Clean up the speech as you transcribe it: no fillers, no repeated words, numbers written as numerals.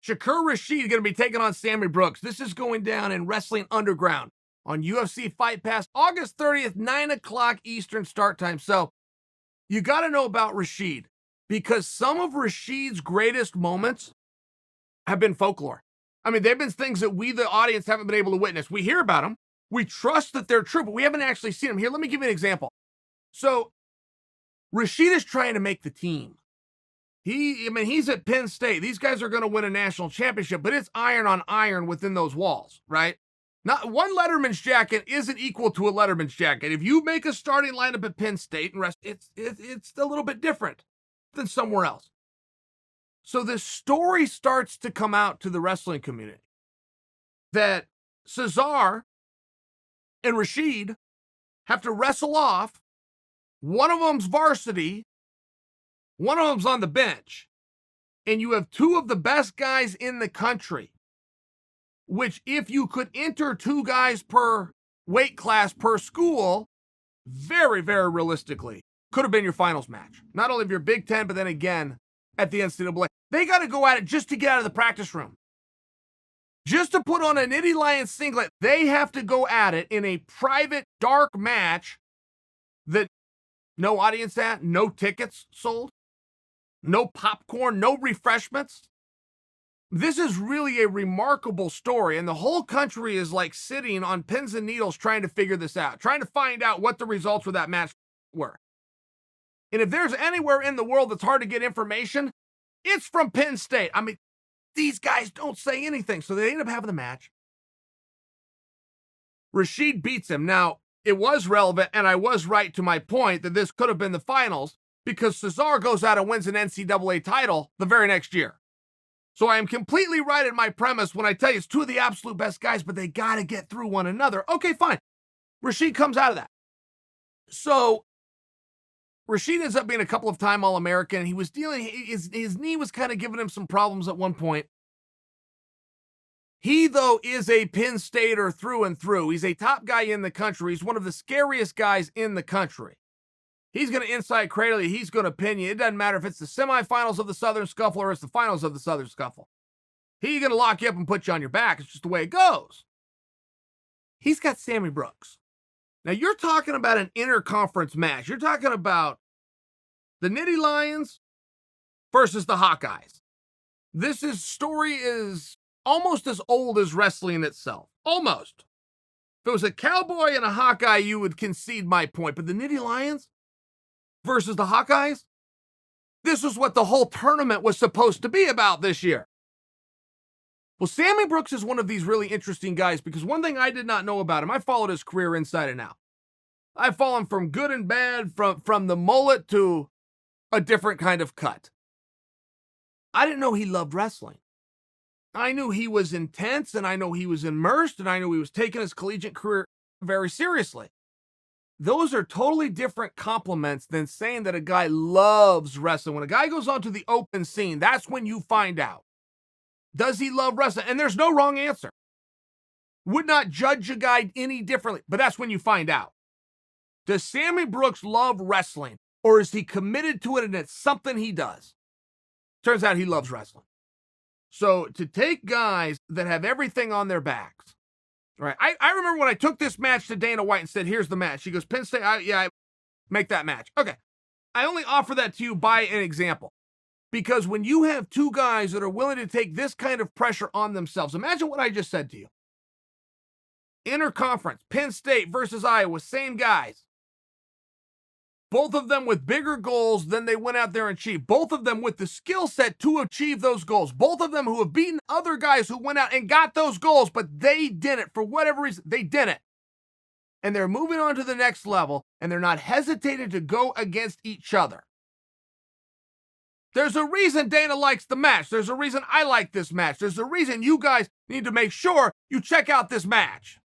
Shakur Rasheed going to be taking on Sammy Brooks. This is going down in Wrestling Underground on UFC Fight Pass, August 30th, 9 o'clock Eastern start time. So you got to know about Rasheed because some of Rasheed's greatest moments have been folklore. I mean, they've been things that we, the audience, haven't been able to witness. We hear about them. We trust that they're true, but we haven't actually seen them. Here, let me give you an example. So Rasheed is trying to make the team. He's at Penn State. These guys are going to win a national championship, but it's iron on iron within those walls, right? Not one Letterman's jacket isn't equal to a Letterman's jacket. If you make a starting lineup at Penn State and rest, it's a little bit different than somewhere else. So this story starts to come out to the wrestling community that Cesar and Rasheed have to wrestle off. One of them's varsity, one of them's on the bench, and you have two of the best guys in the country, which if you could enter two guys per weight class per school, very, very realistically, could have been your finals match. Not only of your Big Ten, but then again, at the NCAA. They got to go at it just to get out of the practice room. Just to put on a Nitty Lions singlet, they have to go at it in a private, dark match that no audience at, no tickets sold, no popcorn, no refreshments. This is really a remarkable story, and the whole country is like sitting on pins and needles trying to figure this out, trying to find out what the results of that match were. And if there's anywhere in the world that's hard to get information, it's from Penn State. I mean, these guys don't say anything, so they end up having the match. Rasheed beats him. Now, it was relevant, and I was right to my point that this could have been the finals because Cesar goes out and wins an NCAA title the very next year. So I am completely right in my premise when I tell you it's two of the absolute best guys, but they got to get through one another. Okay, fine. Rasheed comes out of that. So Rasheed ends up being a couple of time All-American. He was dealing, his knee was kind of giving him some problems at one point. He, though, is a Penn Stater through and through. He's a top guy in the country. He's one of the scariest guys in the country. He's going to inside cradle you. He's going to pin you. It doesn't matter if it's the semifinals of the Southern Scuffle or it's the finals of the Southern Scuffle. He's going to lock you up and put you on your back. It's just the way it goes. He's got Sammy Brooks. Now, you're talking about an interconference match. You're talking about the Nitty Lions versus the Hawkeyes. This story is almost as old as wrestling itself. Almost. If it was a cowboy and a Hawkeye, you would concede my point. But the Nitty Lions versus the Hawkeyes, this is what the whole tournament was supposed to be about this year. Well, Sammy Brooks is one of these really interesting guys because one thing I did not know about him, I followed his career inside and out. I follow him from good and bad, from the mullet to a different kind of cut. I didn't know he loved wrestling. I knew he was intense, and I know he was immersed, and I knew he was taking his collegiate career very seriously. Those are totally different compliments than saying that a guy loves wrestling. When a guy goes onto the open scene, that's when you find out. Does he love wrestling? And there's no wrong answer. Would not judge a guy any differently, but that's when you find out. Does Sammy Brooks love wrestling, or is he committed to it and it's something he does? Turns out he loves wrestling. So to take guys that have everything on their backs, right? I remember when I took this match to Dana White and said, here's the match. He goes, Penn State, I make that match. Okay. I only offer that to you by an example. Because when you have two guys that are willing to take this kind of pressure on themselves, imagine what I just said to you. Interconference, Penn State versus Iowa, same guys. Both of them with bigger goals than they went out there and achieved. Both of them with the skill set to achieve those goals. Both of them who have beaten other guys who went out and got those goals, but they didn't. For whatever reason, they didn't. And they're moving on to the next level, and they're not hesitating to go against each other. There's a reason Dana likes the match. There's a reason I like this match. There's a reason you guys need to make sure you check out this match.